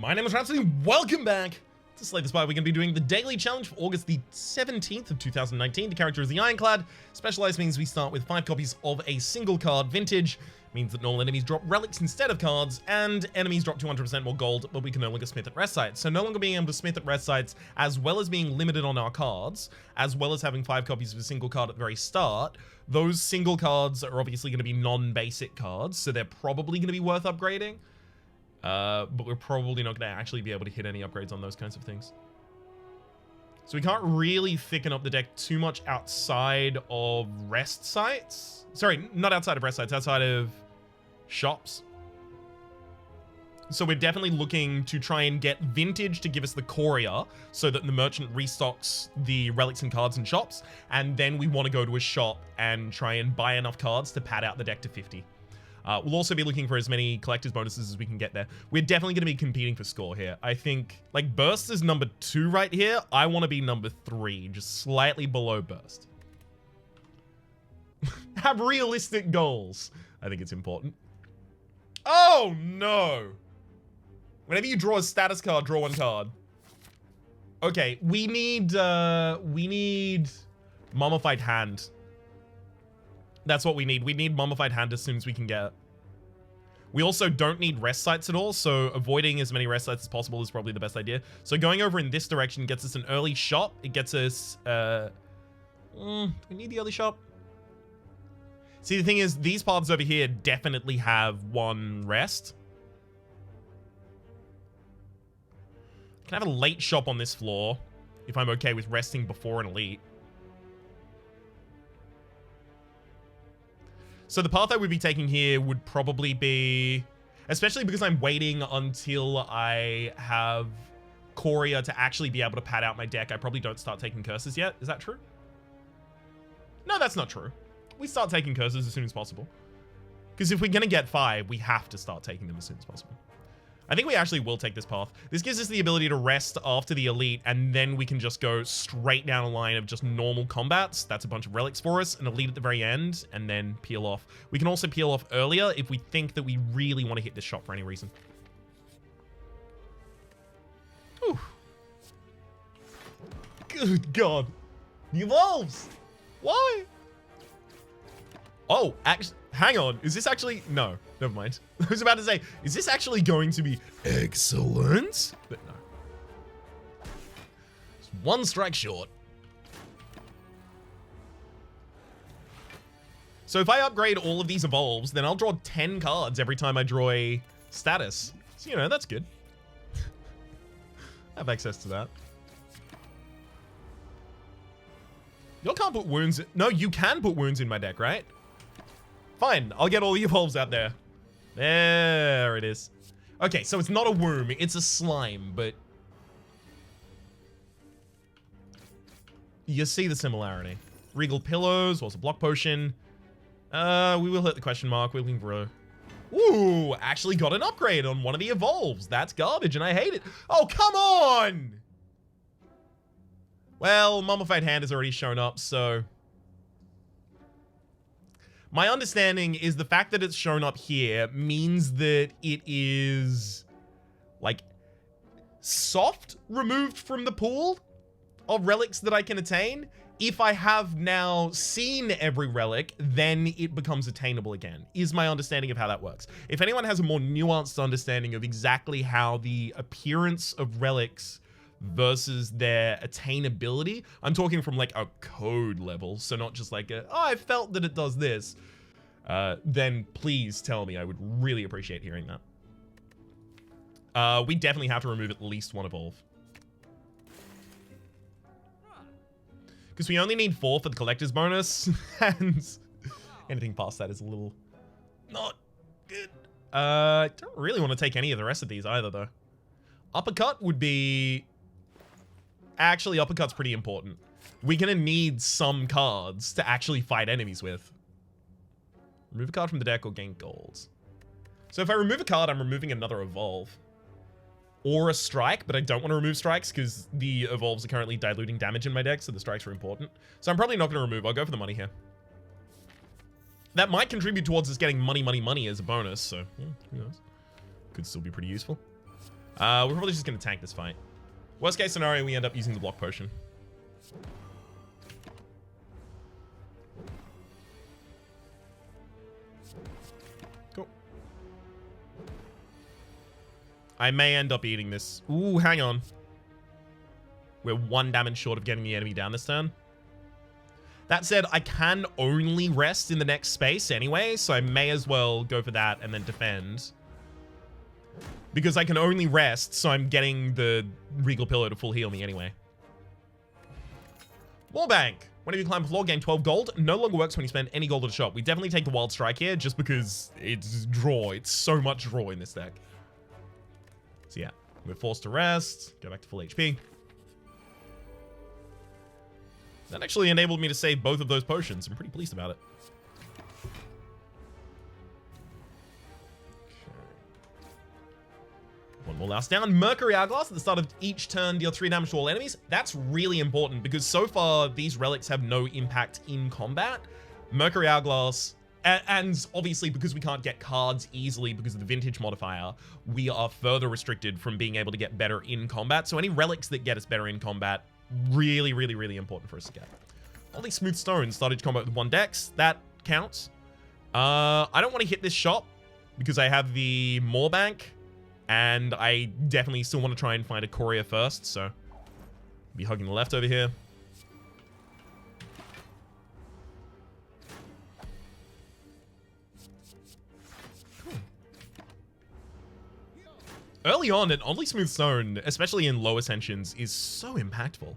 My name is Rhapsody. Welcome back to Slay the Spire. We're going to be doing the daily challenge for August the 17th of 2019. The character is the Ironclad. Specialized means we start with 5 copies of a single card. Vintage means that normal enemies drop relics instead of cards, and enemies drop 200% more gold, but we can no longer smith at rest sites. So no longer being able to smith at rest sites, as well as being limited on our cards, as well as having 5 copies of a single card at the very start, those single cards are obviously going to be non-basic cards, so they're probably going to be worth upgrading. But we're probably not going to actually be able to hit any upgrades on those kinds of things. So we can't really thicken up the deck too much outside of rest sites. Sorry, not outside of rest sites, outside of shops. So we're definitely looking to try and get Vintage to give us the Courier so that the merchant restocks the relics and cards in shops. And then we want to go to a shop and try and buy enough cards to pad out the deck to 50. We'll also be looking for as many collector's bonuses as we can get there. We're definitely going to be competing for score here. I think, like, Burst is number 2 right here. I want to be number 3, just slightly below Burst. Have realistic goals. I think it's important. Oh, no. Whenever you draw a status card, draw 1 card. Okay, we need Mummified Hand. That's what we need. We need Mummified Hand as soon as we can get it. We also don't need rest sites at all, so avoiding as many rest sites as possible is probably the best idea. So going over in this direction gets us an early shop. It gets us, do we need the early shop? See, the thing is, these paths over here definitely have 1 rest. Can I have a late shop on this floor if I'm okay with resting before an elite? So the path I would be taking here would probably be, especially because I'm waiting until I have Courier to actually be able to pad out my deck, I probably don't start taking curses yet. Is that true? No, that's not true. We start taking curses as soon as possible. Because if we're going to get 5, we have to start taking them as soon as possible. I think we actually will take this path. This gives us the ability to rest after the elite, and then we can just go straight down a line of just normal combats. That's a bunch of relics for us, an elite at the very end, and then peel off. We can also peel off earlier if we think that we really want to hit this shop for any reason. Whew. Good God. The evolves! Why? Oh, actually, hang on. Is this actually... No, never mind. I was about to say, is this actually going to be excellent? But no. It's 1 strike short. So if I upgrade all of these evolves, then I'll draw 10 cards every time I draw a status. So, you know, that's good. I have access to that. You can't put wounds... No, you can put wounds in my deck, right? Fine, I'll get all the evolves out there. There it is. Okay, so it's not a womb, it's a slime, but... You see the similarity. Regal Pillows, also Block Potion. We will hit the question mark. We're looking for a... Ooh, actually got an upgrade on one of the evolves. That's garbage, and I hate it. Oh, come on! Well, Mummified Hand has already shown up, so... My understanding is the fact that it's shown up here means that it is, like, soft removed from the pool of relics that I can attain. If I have now seen every relic, then it becomes attainable again, is my understanding of how that works. If anyone has a more nuanced understanding of exactly how the appearance of relics versus their attainability, I'm talking from like a code level, so not just like a, oh, I felt that it does this, then please tell me. I would really appreciate hearing that. We definitely have to remove at least 1 evolve. Because we only need 4 for the collector's bonus, and anything past that is a little not good. I don't really want to take any of the rest of these either, though. Uppercut would be... Actually, Uppercut's pretty important. We're gonna need some cards to actually fight enemies with. Remove a card from the deck or gain gold. So if I remove a card, I'm removing another evolve. Or a strike, but I don't want to remove strikes because the evolves are currently diluting damage in my deck, so the strikes are important. So I'm probably not going to remove. I'll go for the money here. That might contribute towards us getting money as a bonus, so yeah, who knows. Could still be pretty useful. We're probably just going to tank this fight. Worst case scenario, we end up using the block potion. Cool. I may end up eating this. Ooh, hang on. We're 1 damage short of getting the enemy down this turn. That said, I can only rest in the next space anyway, so I may as well go for that and then defend. Because I can only rest, so I'm getting the Regal Pillow to full heal me anyway. Wallbank. Whenever you climb a floor, gain 12 gold. No longer works when you spend any gold at a shop. We definitely take the Wild Strike here, just because it's draw. It's so much draw in this deck. So yeah, we're forced to rest. Go back to full HP. That actually enabled me to save both of those potions. I'm pretty pleased about it. One more last down. Mercury Hourglass at the start of each turn, deal 3 damage to all enemies. That's really important because so far these relics have no impact in combat. Mercury Hourglass, and obviously because we can't get cards easily because of the vintage modifier, we are further restricted from being able to get better in combat. So any relics that get us better in combat, really, really, really important for us to get. All these Smooth Stones started combat with 1 dex. That counts. I don't want to hit this shop because I have the Moorbank, and I definitely still want to try and find a courier first, so be hugging the left over here. Cool. Early on, an oddly smooth stone, especially in low ascensions, is so impactful.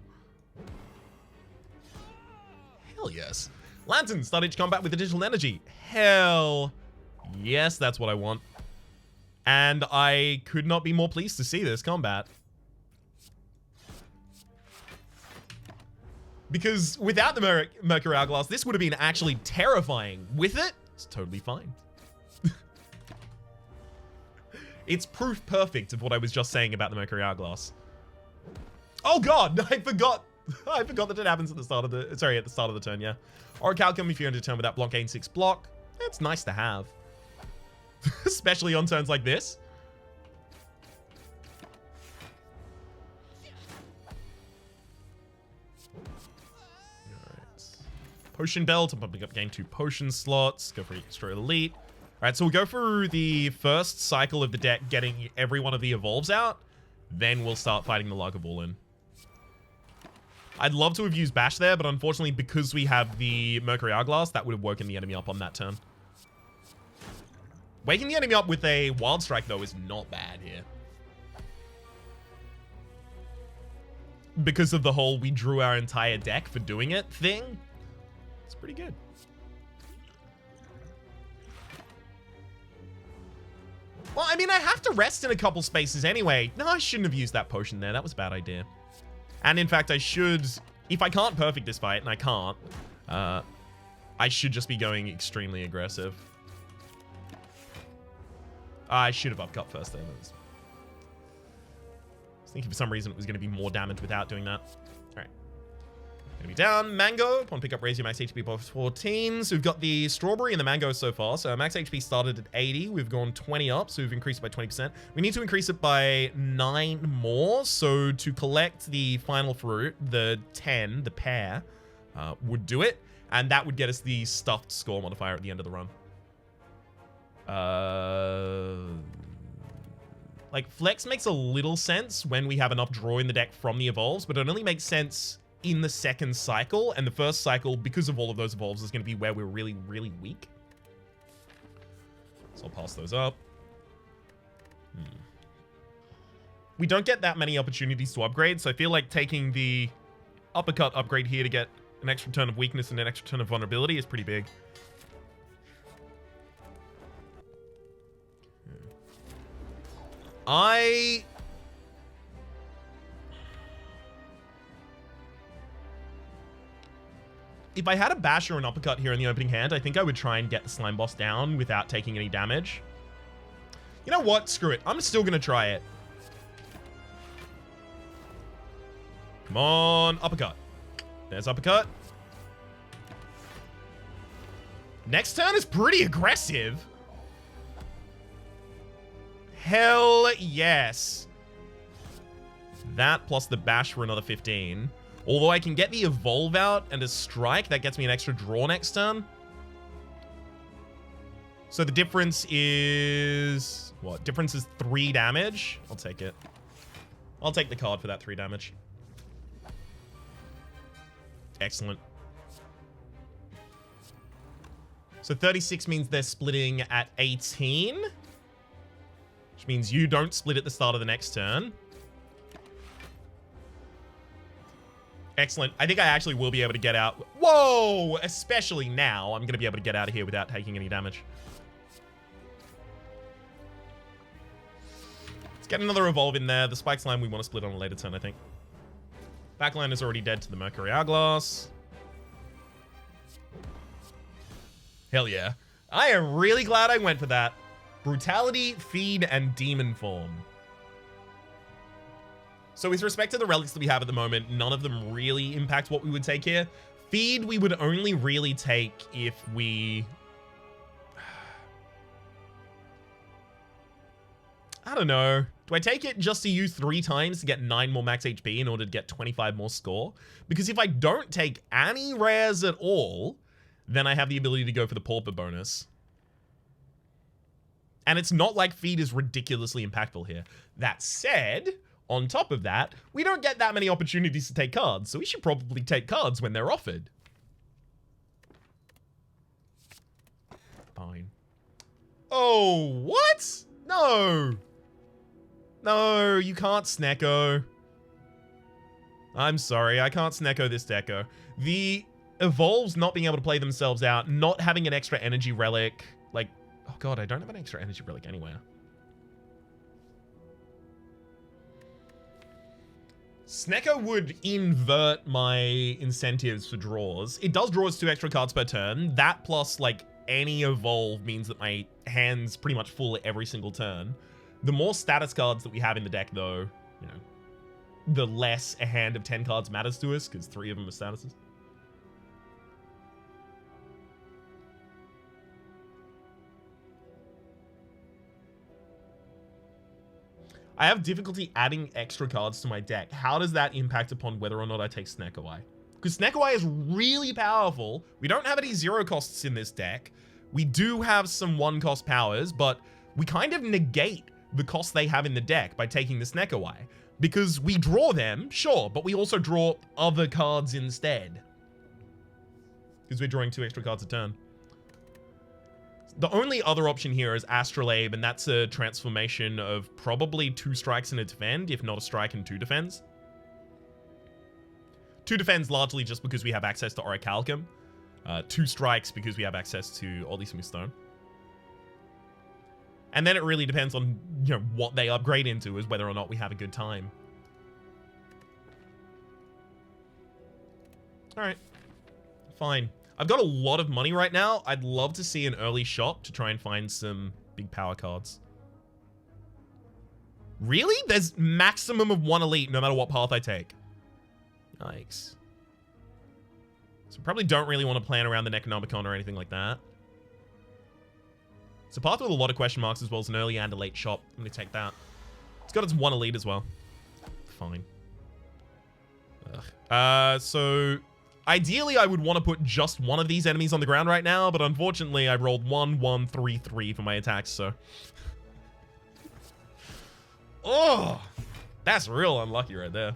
Hell yes. Lantern, start each combat with additional energy. Hell yes, that's what I want. And I could not be more pleased to see this combat. Because without the Mercury Hourglass, this would have been actually terrifying. With it, it's totally fine. It's proof perfect of what I was just saying about the Mercury Hourglass. Oh god, I forgot. I forgot that it happens at the start of the, at the start of the turn, yeah. Orichalcum, if you're into a turn without block, gain 6 block. It's nice to have. Especially on turns like this. Alright. Potion Belt. I'm pumping up game 2 potion slots. Go for extra elite. Alright, so we'll go through the first cycle of the deck, getting every one of the evolves out. Then we'll start fighting the Lagavulin. I'd love to have used Bash there, but unfortunately, because we have the Mercury Hourglass, that would have woken the enemy up on that turn. Waking the enemy up with a Wild Strike, though, is not bad here. Because of the whole we drew our entire deck for doing it thing. It's pretty good. Well, I mean, I have to rest in a couple spaces anyway. No, I shouldn't have used that potion there. That was a bad idea. And in fact, I should... If I can't perfect this fight, and I can't, I should just be going extremely aggressive. I should have upcut first there. I was thinking for some reason it was going to be more damage without doing that. Alright. Gonna be down. Mango. Upon pick up, raise your max HP by 14. So we've got the strawberry and the mango so far. So our max HP started at 80. We've gone 20 up, so we've increased it by 20%. We need to increase it by 9 more. So to collect the final fruit, the 10, the pear, would do it. And that would get us the stuffed score modifier at the end of the run. Like, flex makes a little sense when we have enough draw in the deck from the evolves, but it only makes sense in the second cycle, and the first cycle, because of all of those evolves, is going to be where we're really, really weak. So I'll pass those up. We don't get that many opportunities to upgrade, so I feel like taking the uppercut upgrade here to get an extra turn of weakness and an extra turn of vulnerability is pretty big. If I had a bash or an uppercut here in the opening hand, I think I would try and get the slime boss down without taking any damage. You know what? Screw it. I'm still going to try it. Come on. Uppercut. There's uppercut. Next turn is pretty aggressive. Hell yes. that plus the bash for another 15. Although I can get the evolve out and a strike, that gets me an extra draw next turn. So the difference is... what? Difference is 3 damage. I'll take it. I'll take the card for that 3 damage. Excellent. So 36 means they're splitting at 18. Which means you don't split at the start of the next turn. Excellent. I think I actually will be able to get out. Whoa! Especially now, I'm going to be able to get out of here without taking any damage. Let's get another evolve in there. The Spikes line we want to split on a later turn, I think. Backline is already dead to the Mercury Hourglass. Hell yeah. I am really glad I went for that. Brutality, Feed, and Demon Form. So with respect to the relics that we have at the moment, none of them really impact what we would take here. Feed we would only really take if we... I don't know. Do I take it just to use 3 times to get 9 more max HP in order to get 25 more score? Because if I don't take any rares at all, then I have the ability to go for the Pauper bonus. And it's not like Feed is ridiculously impactful here. That said, on top of that, we don't get that many opportunities to take cards, so we should probably take cards when they're offered. Fine. Oh, what? No. No, you can't Snecko. I'm sorry, I can't Snecko this deco. The evolves not being able to play themselves out, not having an extra energy relic. Like, oh god, I don't have an extra energy relic anywhere. Snecko would invert my incentives for draws. It does draw us 2 extra cards per turn. That plus, like, any evolve means that my hand's pretty much full every single turn. The more status cards that we have in the deck, though, you know, the less a hand of 10 cards matters to us, because 3 of them are statuses. I have difficulty adding extra cards to my deck. How does that impact upon whether or not I take Snecko-Eye? Because Snecko-Eye is really powerful. We don't have any 0 costs in this deck. We do have some 1-cost powers, but we kind of negate the cost they have in the deck by taking the Snecko-Eye. Because we draw them, sure, but we also draw other cards instead. Because we're drawing 2 extra cards a turn. The only other option here is Astrolabe, and that's a transformation of probably 2 strikes and a defend, if not a strike and 2 defends. 2 defends largely just because we have access to Orichalcum. 2 strikes because we have access to Oddly Smooth Stone. And then it really depends on, you know, what they upgrade into, is whether or not we have a good time. Alright. Fine. I've got a lot of money right now. I'd love to see an early shop to try and find some big power cards. Really? There's maximum of 1 elite no matter what path I take. Yikes. So probably don't really want to plan around the Necronomicon or anything like that. It's a path with a lot of question marks as well as an early and a late shop. I'm going to take that. It's got its 1 elite as well. Fine. Ugh. So ideally I would want to put just 1 of these enemies on the ground right now, but unfortunately I rolled 1, 1, 3, 3 for my attacks, so. Oh, that's real unlucky right there.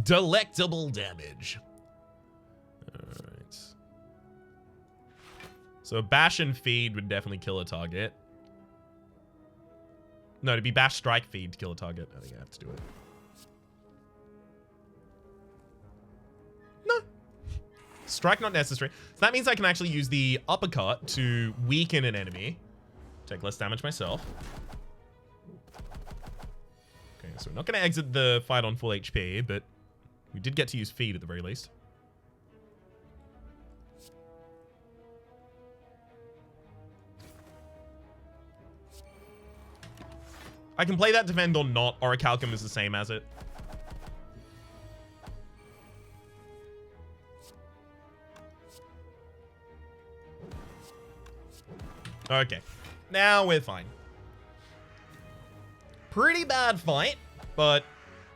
Delectable damage. Alright. So bash and feed would definitely kill a target. No, it'd be bash, strike, feed to kill a target. I think I have to do it. No. Strike not necessary. So that means I can actually use the uppercut to weaken an enemy. Take less damage myself. Okay, so we're not going to exit the fight on full HP, but we did get to use feed at the very least. I can play that defend or not. Orichalcum is the same as it. Okay. Now we're fine. Pretty bad fight, but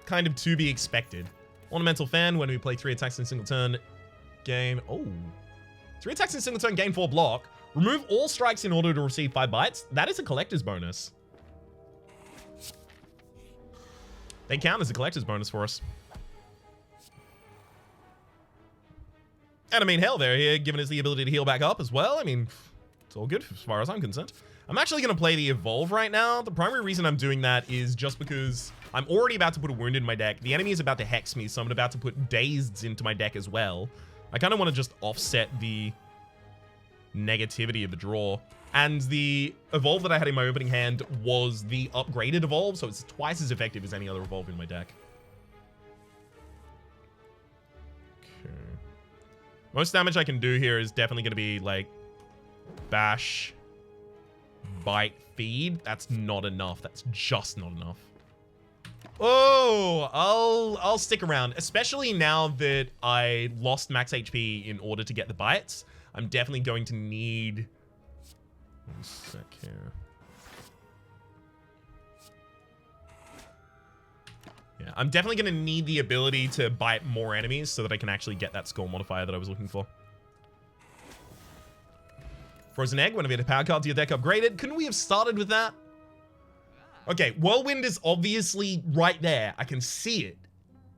kind of to be expected. Ornamental Fan, when we play 3 attacks in a single turn, gain... Oh. 3 attacks in a single turn, gain 4 block. Remove all strikes in order to receive 5 bites. That is a collector's bonus. They count as a collector's bonus for us. And I mean, hell, they're here giving us the ability to heal back up as well. I mean, it's all good as far as I'm concerned. I'm actually going to play the Evolve right now. The primary reason I'm doing that is just because I'm already about to put a wound in my deck. The enemy is about to hex me, so I'm about to put Dazed into my deck as well. I kind of want to just offset the negativity of the draw. And the Evolve that I had in my opening hand was the upgraded Evolve, so it's twice as effective as any other Evolve in my deck. Okay. Most damage I can do here is definitely going to be, like, Bash, Bite, Feed. That's not enough. That's just not enough. Oh, I'll stick around, especially now that I lost max HP in order to get the bites. I'm definitely going to need... One sec here. Yeah, I'm definitely going to need the ability to bite more enemies so that I can actually get that score modifier that I was looking for. Frozen Egg, whenever you had a power card to your deck upgraded. Couldn't we have started with that? Okay, Whirlwind is obviously right there. I can see it.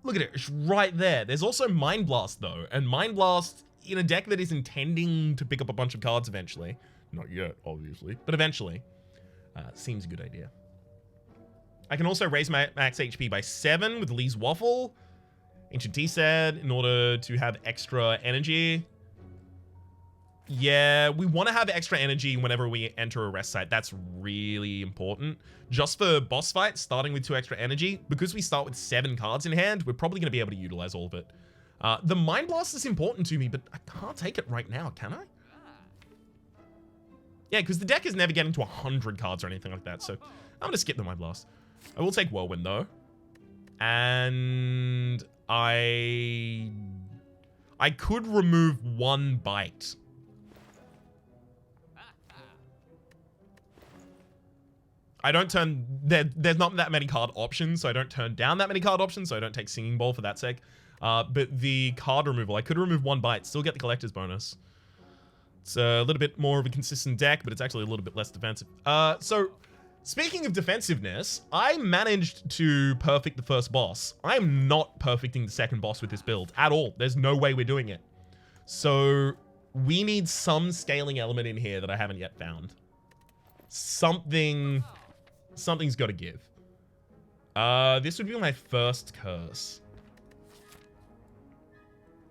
Look at it, it's right there. There's also Mind Blast though, and Mind Blast in a deck that is intending to pick up a bunch of cards eventually. Not yet, obviously, but eventually. Seems a good idea. I can also raise my max HP by 7 with Lee's Waffle. Ancient Tea Set in order to have extra energy. Yeah, we want to have extra energy whenever we enter a rest site. That's really important. Just for boss fights, starting with 2 extra energy, because we start with 7 cards in hand, we're probably going to be able to utilize all of it. The Mind Blast is important to me, but I can't take it right now, can I? Yeah, because the deck is never getting to 100 cards or anything like that, so I'm going to skip the Mind Blast. I will take Whirlwind, though. And I could remove 1 bite. I don't turn... There's not that many card options, so I don't turn down that many card options, so I don't take Singing Bowl for that sake. But the card removal, I could remove 1 bite, still get the collector's bonus. It's a little bit more of a consistent deck, but it's actually a little bit less defensive. So, speaking of defensiveness, I managed to perfect the first boss. I'm not perfecting the second boss with this build at all. There's no way we're doing it. So, we need some scaling element in here that I haven't yet found. Something's got to give. This would be my first curse.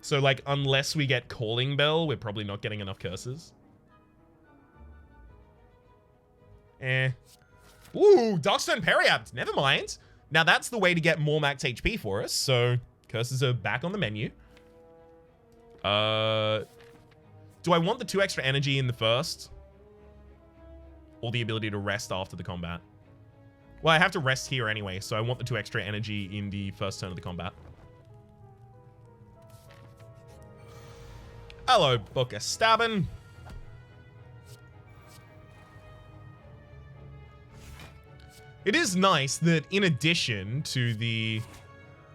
So, like, unless we get Calling Bell, we're probably not getting enough curses. Ooh, Darkstone Periapt. Never mind. Now, that's the way to get more max HP for us. So, curses are back on the menu. Do I want the 2 extra energy in the first? Or the ability to rest after the combat? Well, I have to rest here anyway, so I want the 2 extra energy in the first turn of the combat. Hello, Book of Stabbin'. It is nice that in addition to the...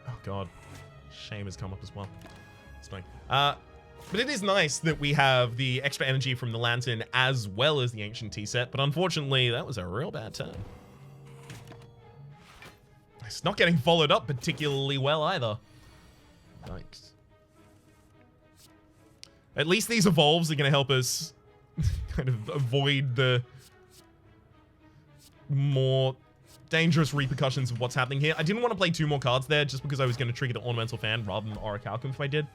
Oh god, Shame has come up as well. It's fine. But it is nice that we have the extra energy from the Lantern as well as the Ancient Tea Set, but unfortunately, that was a real bad turn. It's not getting followed up particularly well either. Yikes. At least these evolves are going to help us kind of avoid the more dangerous repercussions of what's happening here. I didn't want to play 2 more cards there just because I was going to trigger the Ornamental Fan rather than Orichalcum if I did.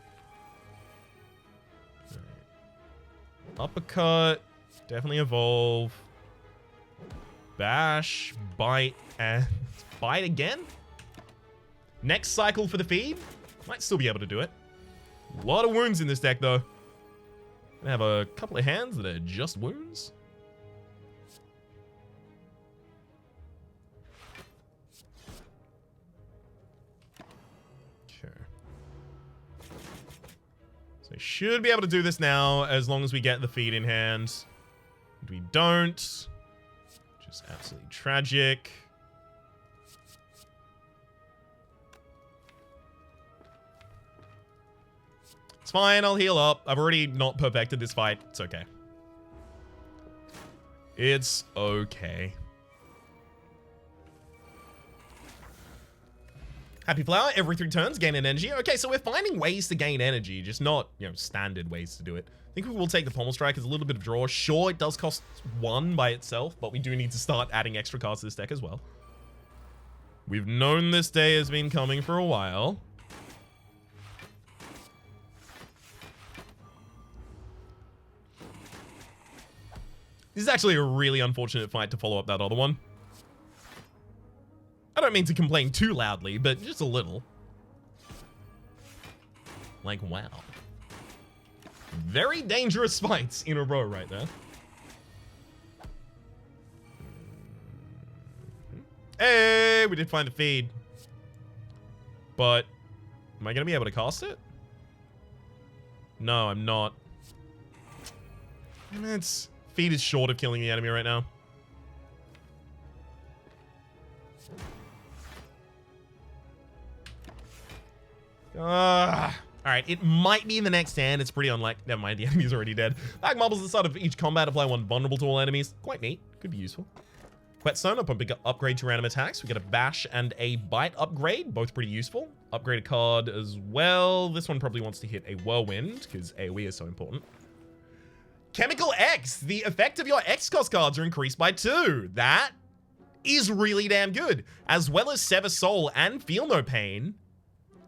Uppercut. Definitely evolve. Bash. Bite. And bite again. Next cycle for the feed. Might still be able to do it. A lot of wounds in this deck, though. I have a couple of hands that are just wounds. Okay. So I should be able to do this now as long as we get the feed in hand. If we don't, just absolutely tragic. It's fine, I'll heal up. I've already not perfected this fight. It's okay. It's okay. Happy Flower, every 3 turns, gain an energy. Okay, so we're finding ways to gain energy, just not, standard ways to do it. I think we will take the Pommel Strike as a little bit of draw. Sure, it does cost 1 by itself, but we do need to start adding extra cards to this deck as well. We've known this day has been coming for a while. This is actually a really unfortunate fight to follow up that other one. I don't mean to complain too loudly, but just a little. Like, wow. Very dangerous fights in a row right there. Hey, we did find the feed. But, am I going to be able to cast it? No, I'm not. It's... Feed is short of killing the enemy right now. Alright, it might be in the next hand. It's pretty unlikely. Never mind, the enemy's already dead. Bag marbles at the start of each combat. Apply 1 vulnerable to all enemies. Quite neat. Could be useful. Whetstone, up a big upgrade to random attacks. We get a bash and a bite upgrade. Both pretty useful. Upgrade a card as well. This one probably wants to hit a whirlwind because AoE is so important. Chemical X. The effect of your X cost cards are increased by 2. That is really damn good. As well as Sever Soul and Feel No Pain.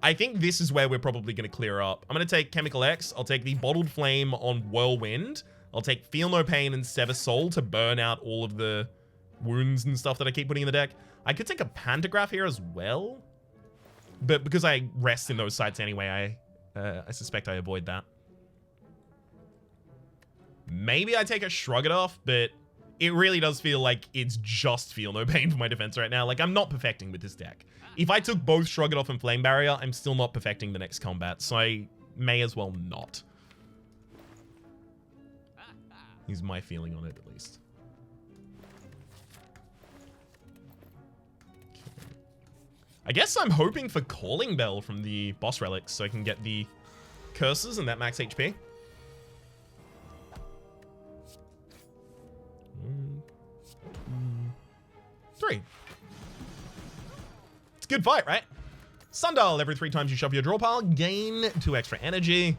I think this is where we're probably going to clear up. I'm going to take Chemical X. I'll take the Bottled Flame on Whirlwind. I'll take Feel No Pain and Sever Soul to burn out all of the wounds and stuff that I keep putting in the deck. I could take a Pantograph here as well. But because I rest in those sites anyway, I suspect I avoid that. Maybe I take a Shrug It Off, but it really does feel like it's just Feel No Pain for my defense right now. Like, I'm not perfecting with this deck. If I took both Shrug It Off and Flame Barrier, I'm still not perfecting the next combat, so I may as well not. Is my feeling on it, at least. Okay. I guess I'm hoping for Calling Bell from the boss relics so I can get the curses and that max HP. 1, 2, 3. It's a good fight, right? Sundial, every 3 times you shove your draw pile, gain 2 extra energy.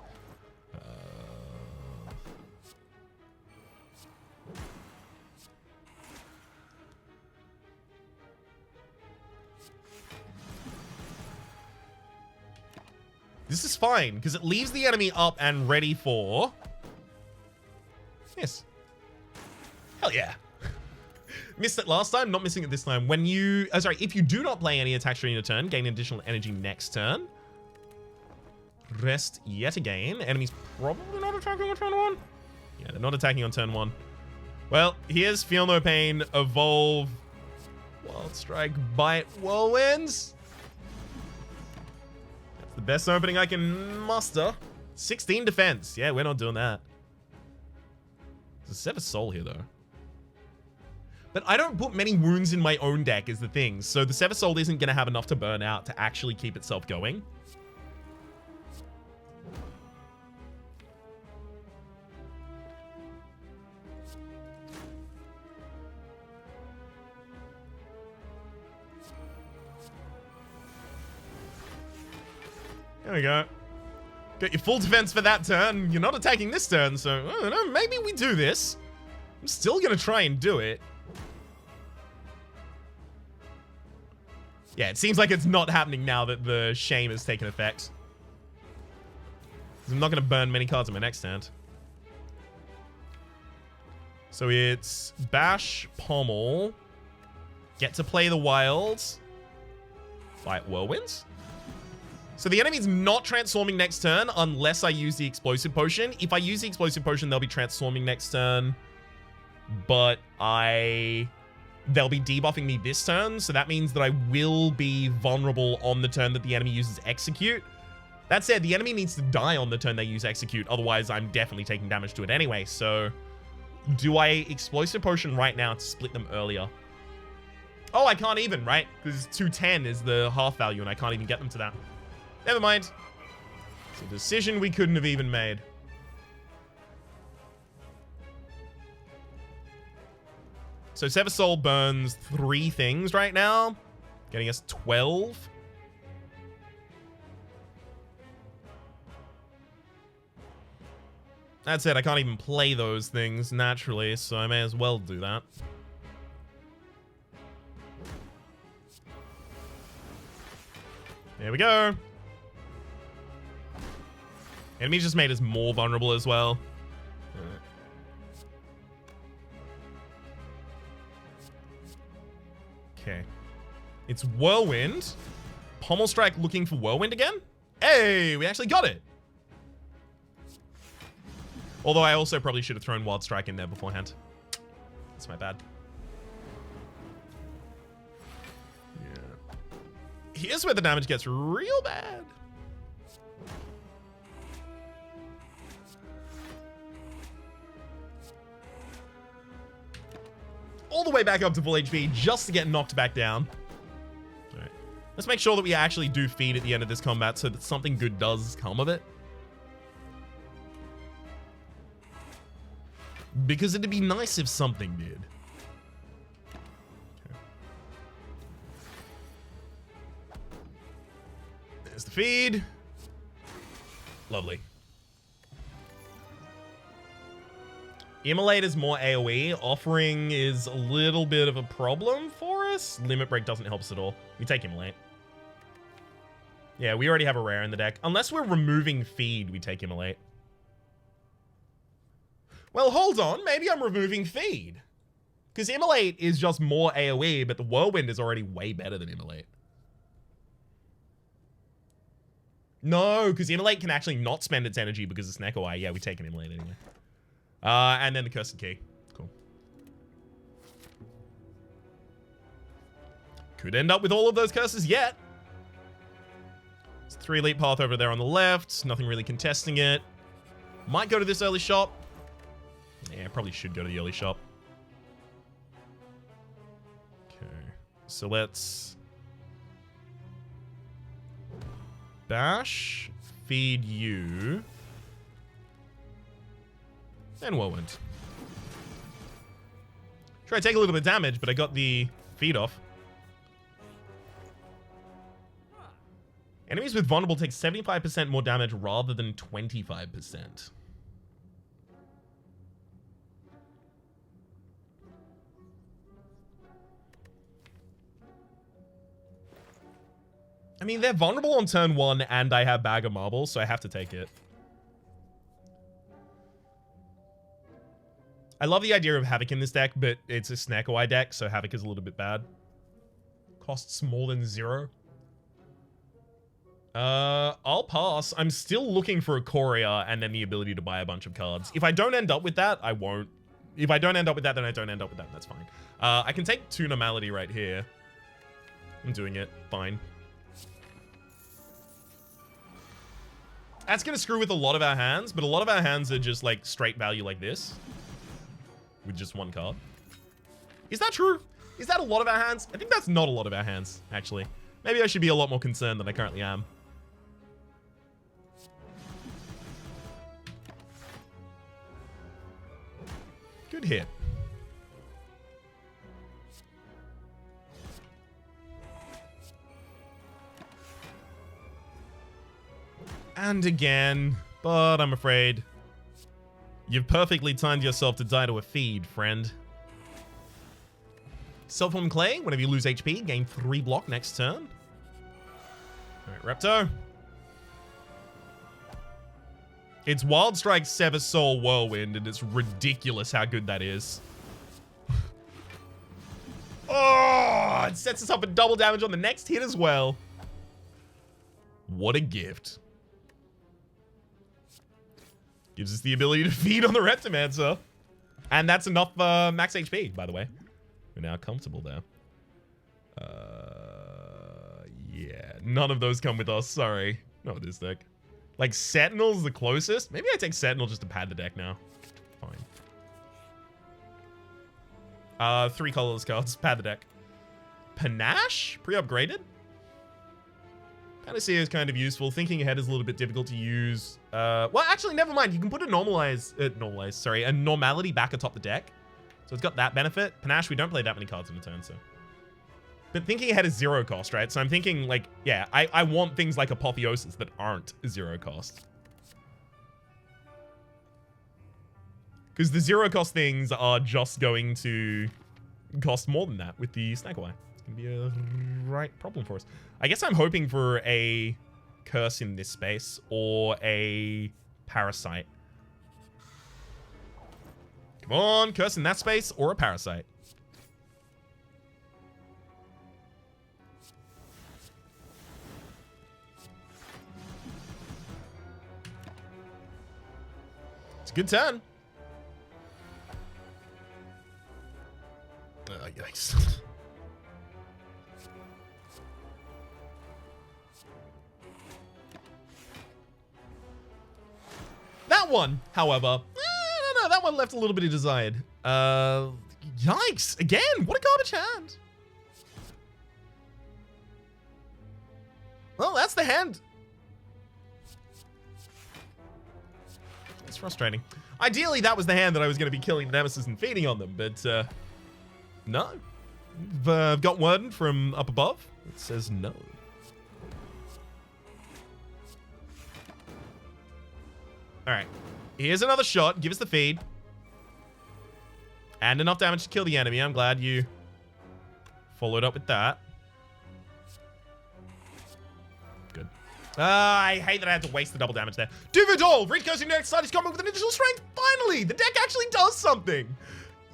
This is fine, because it leaves the enemy up and ready for... Yes. Hell yeah. Missed it last time, not missing it this time. When you... Oh, sorry, if you do not play any attacks during your turn, gain additional energy next turn. Rest yet again. Enemies probably not attacking on turn 1. Yeah, they're not attacking on turn 1. Well, here's Feel No Pain, Evolve, Wild Strike, Bite, Whirlwinds. That's the best opening I can muster. 16 defense. Yeah, we're not doing that. There's a Sever Soul here, though. But I don't put many wounds in my own deck is the thing, so the Sever Soul isn't going to have enough to burn out to actually keep itself going. There we go. Got your full defense for that turn. You're not attacking this turn, so I don't know, maybe we do this. I'm still going to try and do it. Yeah, it seems like it's not happening now that the shame has taken effect. I'm not going to burn many cards in my next hand. So it's Bash, Pommel, get to play the Wilds, fight Whirlwinds. So the enemy's not transforming next turn unless I use the Explosive Potion. If I use the Explosive Potion, they'll be transforming next turn. But they'll be debuffing me this turn, so that means that I will be vulnerable on the turn that the enemy uses Execute. That said, the enemy needs to die on the turn they use Execute, otherwise I'm definitely taking damage to it anyway, so... Do I Explosive Potion right now to split them earlier? Oh, I can't even, right? Because 210 is the half value, and I can't even get them to that. Never mind. It's a decision we couldn't have even made. So Sever Soul burns 3 things right now, getting us 12. That's it, I can't even play those things naturally, so I may as well do that. There we go. Enemies just made us more vulnerable as well. Okay. It's Whirlwind. Pommel Strike looking for Whirlwind again? Hey, we actually got it. Although I also probably should have thrown Wild Strike in there beforehand. That's my bad. Yeah. Here's where the damage gets real bad. All the way back up to full HP just to get knocked back down. All right. Let's make sure that we actually do feed at the end of this combat so that something good does come of it. Because it'd be nice if something did. Okay. There's the feed. Lovely. Immolate is more AoE. Offering is a little bit of a problem for us. Limit Break doesn't help us at all. We take Immolate. Yeah, we already have a rare in the deck. Unless we're removing feed, we take Immolate. Well, hold on. Maybe I'm removing feed. Because Immolate is just more AoE, but the Whirlwind is already way better than Immolate. No, because Immolate can actually not spend its energy because of Snake Eye. Yeah, we take an Immolate anyway. And then the Cursed Key. Cool. Could end up with all of those curses yet. It's 3 Elite Path over there on the left. Nothing really contesting it. Might go to this early shop. Yeah, probably should go to the early shop. Okay. So let's bash, feed you. And Whirlwind. Try to take a little bit of damage, but I got the feed off. Enemies with vulnerable take 75% more damage rather than 25%. I mean, they're vulnerable on turn 1 and I have Bag of Marbles, so I have to take it. I love the idea of Havoc in this deck, but it's a Snake-Eye deck, so Havoc is a little bit bad. Costs more than 0. I'll pass. I'm still looking for a Courier and then the ability to buy a bunch of cards. If I don't end up with that, I won't. If I don't end up with that, then I don't end up with that. That's fine. I can take 2 Normality right here. I'm doing it. Fine. That's going to screw with a lot of our hands, but a lot of our hands are just like straight value like this. With just 1 card. Is that true? Is that a lot of our hands? I think that's not a lot of our hands, actually. Maybe I should be a lot more concerned than I currently am. Good hit. And again, but I'm afraid you've perfectly timed yourself to die to a feed, friend. Self-Form Clay, whenever you lose HP, gain 3 block next turn. Alright, Repto. It's Wild Strike, Sever Soul, Whirlwind, and it's ridiculous how good that is. Oh, it sets us up for double damage on the next hit as well. What a gift. Gives us the ability to feed on the Reptomancer. And that's enough max HP, by the way. We're now comfortable there. Yeah, none of those come with us. Sorry. Not with this deck. Like, Sentinel's the closest. Maybe I take Sentinel just to pad the deck now. Fine. 3 colorless cards. Pad the deck. Panache? Pre-upgraded? Panacea is kind of useful. Thinking ahead is a little bit difficult to use. Well, actually, never mind. You can put a a normality back atop the deck. So it's got that benefit. Panache, we don't play that many cards in a turn, so. But thinking ahead is 0 cost, right? So I'm thinking, like, yeah, I want things like Apotheosis that aren't 0 cost. Because the 0 cost things are just going to cost more than that with the Snagawai. It's going to be a right problem for us. I guess I'm hoping for a Curse in this space or a Parasite. Come on, Curse in that space or a Parasite. It's a good turn. Yikes. That one, however, no, that one left a little bit of desired. Yikes. Again, what a garbage hand. Well, that's the hand. It's frustrating. Ideally, that was the hand that I was going to be killing the Nemesis and feeding on them, but, no. I've got one from up above. It says no. Alright. Here's another shot. Give us the feed. And enough damage to kill the enemy. I'm glad you followed up with that. Good. I hate that I had to waste the double damage there. Duvidol! Read cursing next side is coming with an additional strength. Finally! The deck actually does something!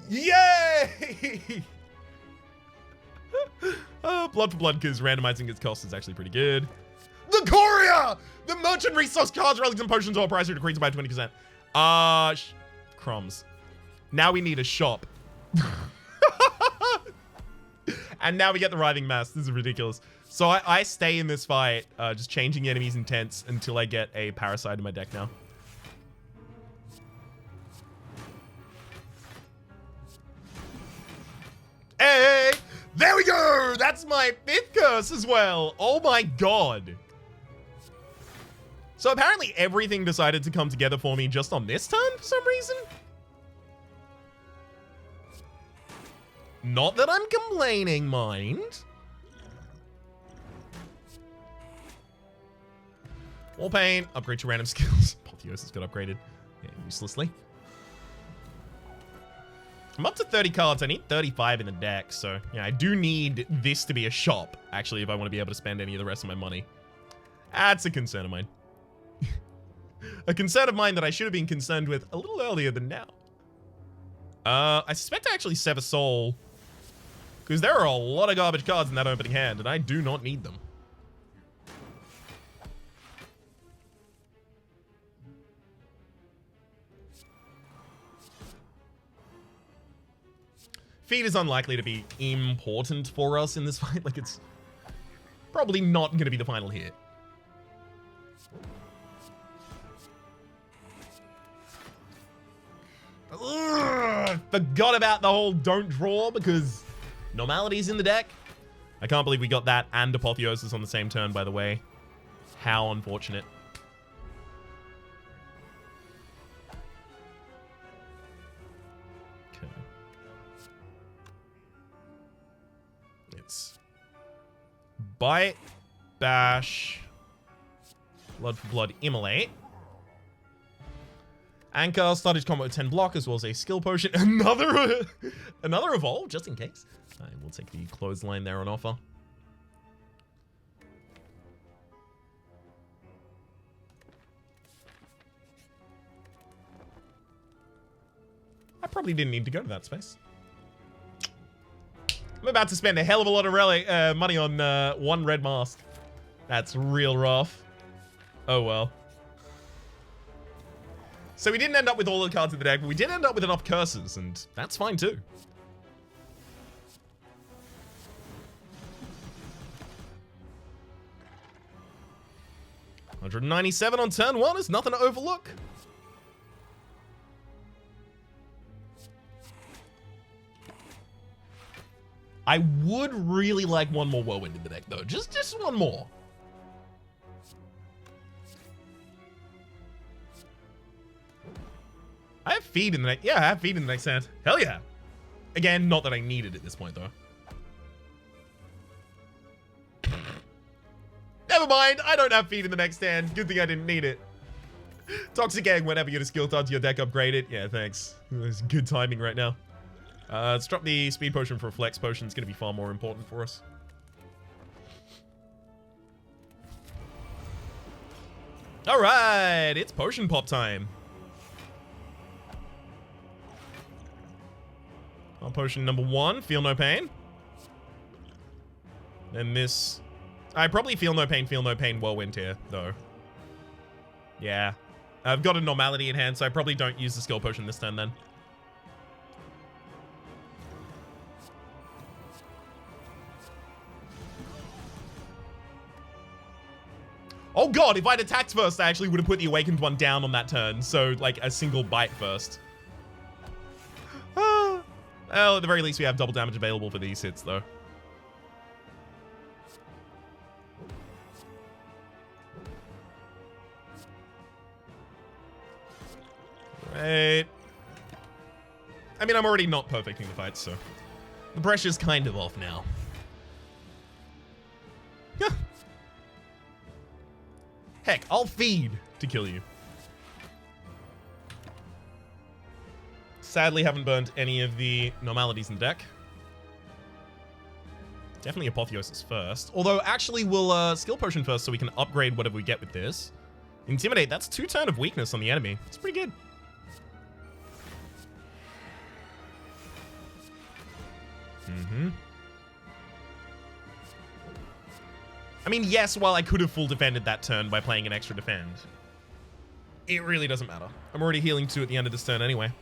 Yay! Blood for blood, because randomizing its cost is actually pretty good. The Courier! The merchant resource cards, relics, and potions all price decreased by 20%. Crumbs. Now we need a shop. And now we get the Writhing Mass. This is ridiculous. So I stay in this fight, just changing enemies' intents until I get a Parasite in my deck now. Hey! There we go! That's my 5th curse as well. Oh my god. So apparently everything decided to come together for me just on this turn for some reason. Not that I'm complaining, mind. War Paint, upgrade your random skills. Apotheosis got upgraded. Yeah, uselessly. I'm up to 30 cards. I need 35 in the deck, so yeah, I do need this to be a shop, actually, if I want to be able to spend any of the rest of my money. That's a concern of mine. A concern of mine that I should have been concerned with a little earlier than now. I suspect I actually Sever Soul, because there are a lot of garbage cards in that opening hand, and I do not need them. Feed is unlikely to be important for us in this fight. Like, it's probably not going to be the final hit. Ugh, forgot about the whole don't draw because normality's in the deck. I can't believe we got that and Apotheosis on the same turn, by the way. How unfortunate. Okay. It's Bite, Bash, Blood for Blood, Immolate. Anchor, started combat with 10 block, as well as a skill potion. Another evolve, just in case. I will take the clothesline there on offer. I probably didn't need to go to that space. I'm about to spend a hell of a lot of money on one red mask. That's real rough. Oh well. So we didn't end up with all the cards in the deck, but we did end up with enough curses, and that's fine too. $197 on turn 1 is nothing to overlook. I would really like one more Whirlwind in the deck, though. Just one more. feed in the next... Yeah, I have feed in the next hand. Hell yeah. Again, not that I need it at this point, though. Never mind, I don't have feed in the next hand. Good thing I didn't need it. Toxic Egg, whenever you get a skill to your deck upgrade it. Yeah, thanks. It's good timing right now. Let's drop the Speed Potion for a Flex Potion. It's going to be far more important for us. Alright, it's Potion Pop time. Our potion number 1, Feel No Pain. Then this... I probably Feel No Pain, Whirlwind here, though. Yeah. I've got a Normality in hand, so I probably don't use the Skill Potion this turn then. Oh god, if I'd attacked first, I actually would have put the Awakened one down on that turn. So, like, a single bite first. Well, at the very least, we have double damage available for these hits, though. Right. I mean, I'm already not perfecting the fight, so... the pressure's kind of off now. Yeah. Heck, I'll feed to kill you. Sadly, haven't burned any of the normalities in the deck. Definitely Apotheosis first. Although, actually, we'll Skill Potion first so we can upgrade whatever we get with this. Intimidate, that's 2 turn of weakness on the enemy. It's pretty good. I mean, yes, while I could have full defended that turn by playing an extra defend, it really doesn't matter. I'm already healing 2 at the end of this turn anyway.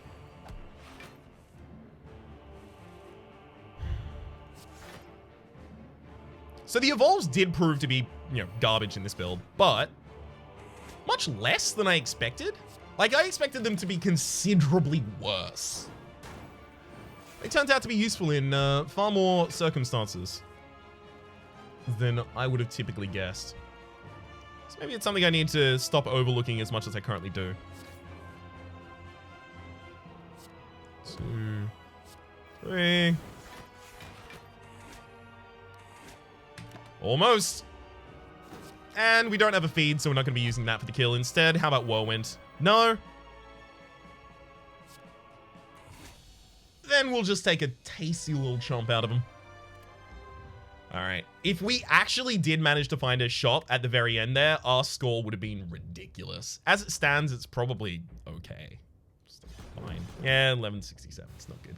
So the Evolves did prove to be, you know, garbage in this build, but much less than I expected. Like, I expected them to be considerably worse. It turns out to be useful in far more circumstances than I would have typically guessed. So maybe it's something I need to stop overlooking as much as I currently do. 2, 3. Almost. And we don't have a feed, so we're not going to be using that for the kill. Instead, how about Whirlwind? No. Then we'll just take a tasty little chomp out of him. Alright. If we actually did manage to find a shot at the very end there, our score would have been ridiculous. As it stands, it's probably okay. Just fine. Yeah, 1167. It's not good.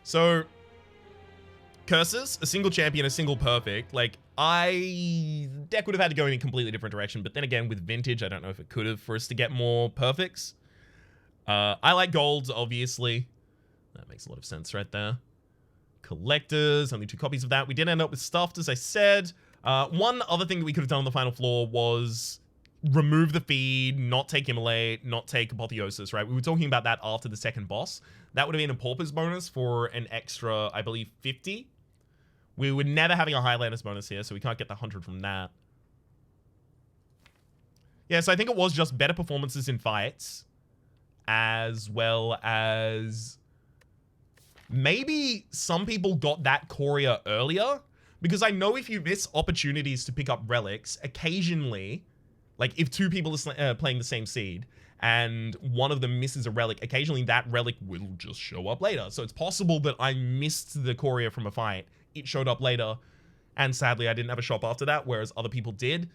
So, curses, a single champion, a single perfect. Like, deck would have had to go in a completely different direction. But then again, with Vintage, I don't know if it could have for us to get more perfects. I like golds, obviously. That makes a lot of sense right there. Collectors, only 2 copies of that. We did end up with stuffed, as I said. One other thing that we could have done on the final floor was remove the feed, not take Immolate, not take Apotheosis, right? We were talking about that after the second boss. That would have been a Pauper's bonus for an extra, I believe, 50. We were never having a Highlanders bonus here, so we can't get the 100 from that. Yeah, so I think it was just better performances in fights, as well as... maybe some people got that Courier earlier, because I know if you miss opportunities to pick up relics, occasionally, like if 2 people are playing the same seed, and one of them misses a relic, occasionally that relic will just show up later. So it's possible that I missed the Courier from a fight, it showed up later, and sadly I didn't have a shop after that, whereas other people did.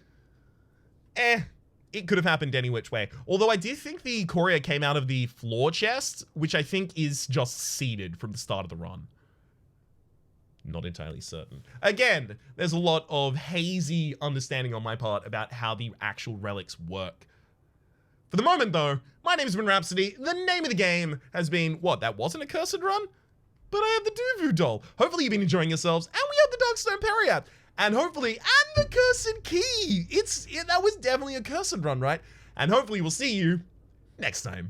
It could have happened any which way. Although I did think the Courier came out of the floor chest, which I think is just seeded from the start of the run. Not entirely certain. Again, there's a lot of hazy understanding on my part about how the actual relics work. For the moment, though, my name has been Rhapsody. The name of the game has been, what, that wasn't a cursed run? But I have the Duvu doll. Hopefully you've been enjoying yourselves, and we have the Darkstone Periapt. And hopefully, and the Cursed Key. That was definitely a cursed run, right? And hopefully we'll see you next time.